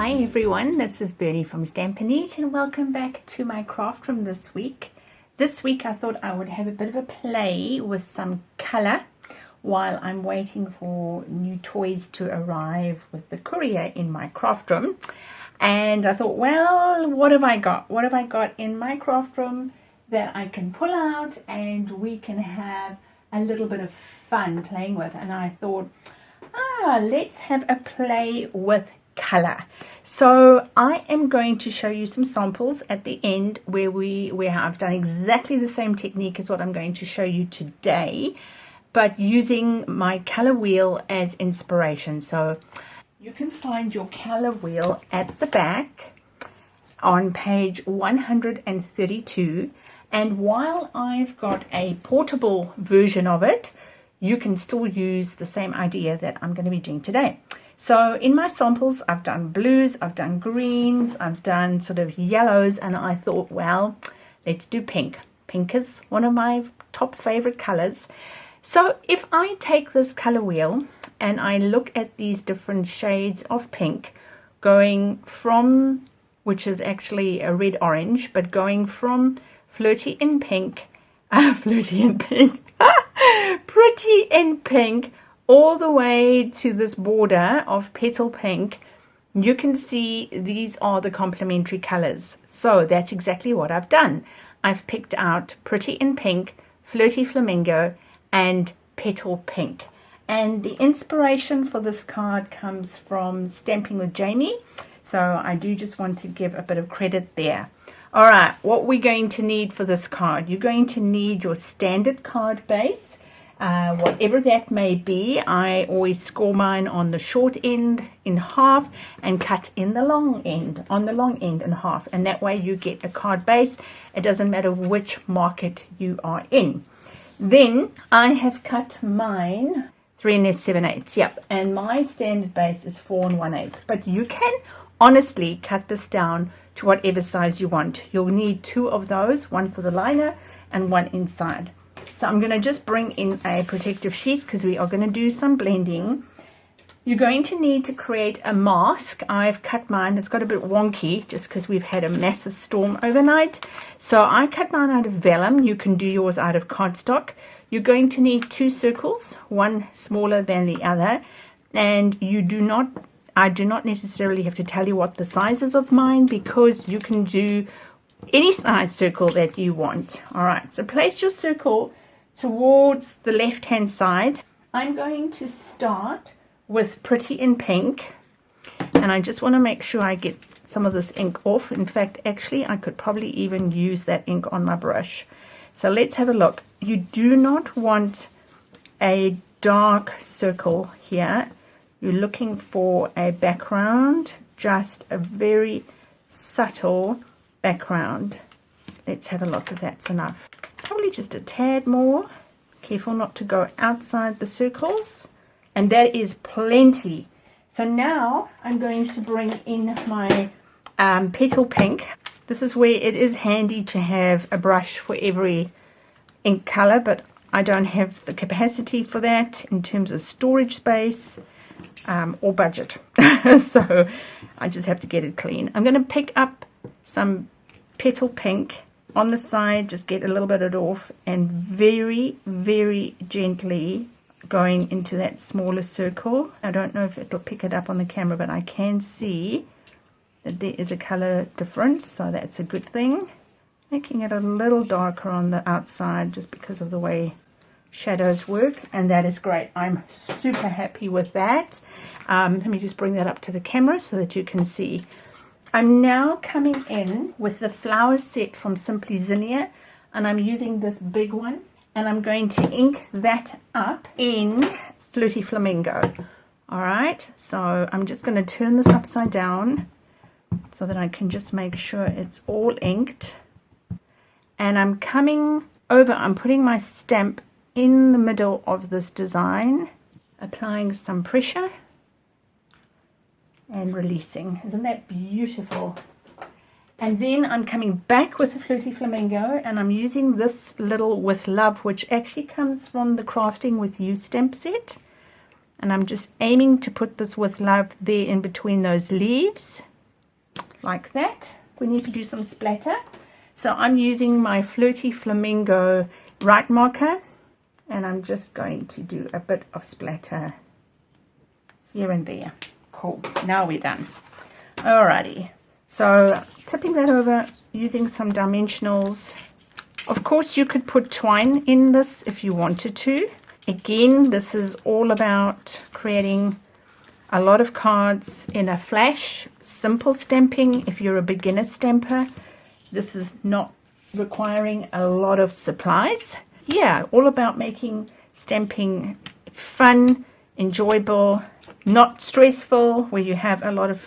Hi everyone, this is Bernie from STAMPI'N'UP and welcome back to my craft room this week. This week I thought I would have a bit of a play with some colour while I'm waiting for new toys to arrive with the courier in my craft room. And I thought, well, what have I got? What have I got in my craft room that I can pull out and we can have a little bit of fun playing with? And I thought, let's have a play with color. So I am going to show you some samples at the end where I've done exactly the same technique as what I'm going to show you today, but using my color wheel as inspiration. So you can find your color wheel at the back on page 132, and while I've got a portable version of it, you can still use the same idea that I'm going to be doing today. So in my samples, I've done blues, I've done greens, I've done sort of yellows, and I thought, well, let's do pink. Pink is one of my top favorite colors. So if I take this color wheel and I look at these different shades of pink, going from, which is actually a red orange, but going from flirty in pink, pretty in pink, all the way to this border of petal pink, you can see these are the complementary colors. So that's exactly what I've done. I've picked out pretty in pink, flirty flamingo, and petal pink. And the inspiration for this card comes from Stamping with Jamie. So I do just want to give a bit of credit there. All right, what we're going to need for this card, you're going to need your standard card base, whatever that may be. I always score mine on the short end in half and cut in the long end, on the long end in half. And that way you get a card base. It doesn't matter which market you are in. Then I have cut mine 3 7/8. Yep, and my standard base is 4 1/8. But you can honestly cut this down to whatever size you want. You'll need 2 of those, one for the liner and one inside. So I'm going to just bring in a protective sheet because we are going to do some blending. You're going to need to create a mask. I've cut mine. It's got a bit wonky just because we've had a massive storm overnight. So I cut mine out of vellum. You can do yours out of cardstock. You're going to need 2 circles, one smaller than the other. And I do not necessarily have to tell you what the size is of mine because you can do any size circle that you want. All right, so place your circle towards the left hand side. I'm going to start with pretty in pink, and I just want to make sure I get some of this ink off. In fact, actually I could probably even use that ink on my brush. So let's have a look. You do not want a dark circle here. You're looking for a background, just a very subtle background. Let's have a look if that's enough. Probably just a tad more. Careful not to go outside the circles. And that is plenty. So now I'm going to bring in my petal pink. This is where it is handy to have a brush for every ink color, but I don't have the capacity for that in terms of storage space. Or budget. So I just have to get it clean. I'm going to pick up some petal pink on the side, just get a little bit of it off, and very, very gently going into that smaller circle. I don't know if it'll pick it up on the camera, but I can see that there is a color difference, so that's a good thing. Making it a little darker on the outside just because of the way shadows work, and that is great. I'm super happy with that. Let me just bring that up to the camera so that you can see. I'm now coming in with the flower set from Simply Zinnia, and I'm using this big one, and I'm going to ink that up in Flirty Flamingo. All right, so I'm just going to turn this upside down so that I can just make sure it's all inked, and I'm coming over, I'm putting my stamp in the middle of this design, applying some pressure and releasing. Isn't that beautiful? And then I'm coming back with the Flirty Flamingo, and I'm using this little With Love, which actually comes from the Crafting With You stamp set. And I'm just aiming to put this With Love there in between those leaves. like that. We need to do some splatter. So I'm using my Flirty Flamingo right marker, and I'm just going to do a bit of splatter here and there. Cool, now we're done. Alrighty, so tipping that over using some dimensionals. Of course you could put twine in this if you wanted to. Again, this is all about creating a lot of cards in a flash, simple stamping. If you're a beginner stamper, this is not requiring a lot of supplies. Yeah, all about making stamping fun, enjoyable, not stressful, where you have a lot of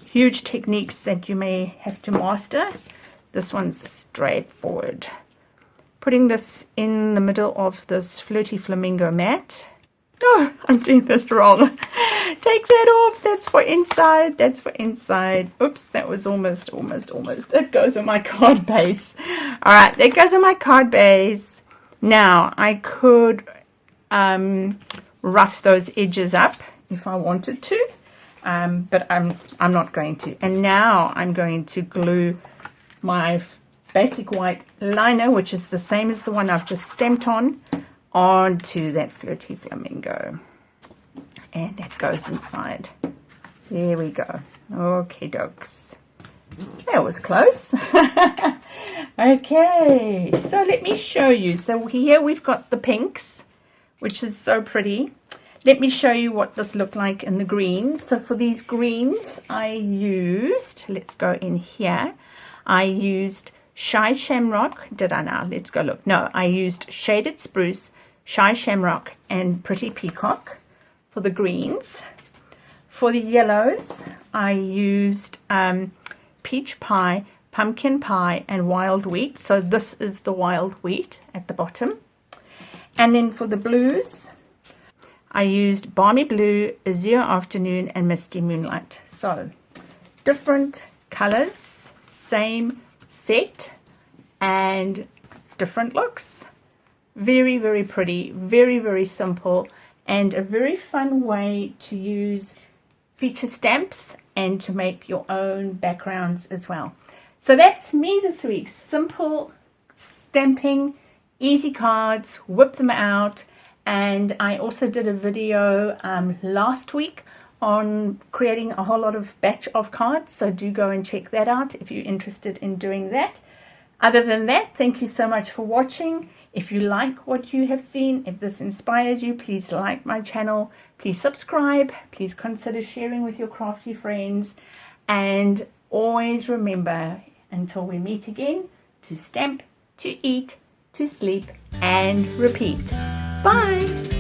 huge techniques that you may have to master. This one's straightforward. Putting this in the middle of this Flirty Flamingo mat. Oh, I'm doing this wrong. Take that off. That's for inside. That's for inside. Oops, that was almost. That goes on my card base. All right, that goes on my card base. Now, I could rough those edges up if I wanted to, but I'm not going to. And now I'm going to glue my basic white liner, which is the same as the one I've just stamped on, onto that Flirty Flamingo, and that goes inside. There we go. Okay, dokes. That was close. Okay, so let me show you. So here we've got the pinks, which is so pretty. Let me show you what this looked like in the greens. So for these greens, I used, let's go in here, I used Shy Shamrock. Did I now? Let's go look. No, I used Shaded Spruce, Shy Shamrock, and Pretty Peacock for the greens. For the yellows, I used Peach Pie, Pumpkin Pie, and Wild Wheat. So this is the Wild Wheat at the bottom. And then for the blues, I used Balmy Blue, Azure Afternoon, and Misty Moonlight. So different colors, same set, and different looks. Very, very pretty, very, very simple, and a very fun way to use feature stamps and to make your own backgrounds as well. So that's me this week. Simple stamping, easy cards, whip them out. And I also did a video last week on creating a whole lot of batch of cards, so do go and check that out if you're interested in doing that. Other than that, thank you so much for watching. If you like what you have seen, if this inspires you, please like my channel, please subscribe, please consider sharing with your crafty friends, and always remember, until we meet again, to stamp, to eat, to sleep, and repeat. Bye!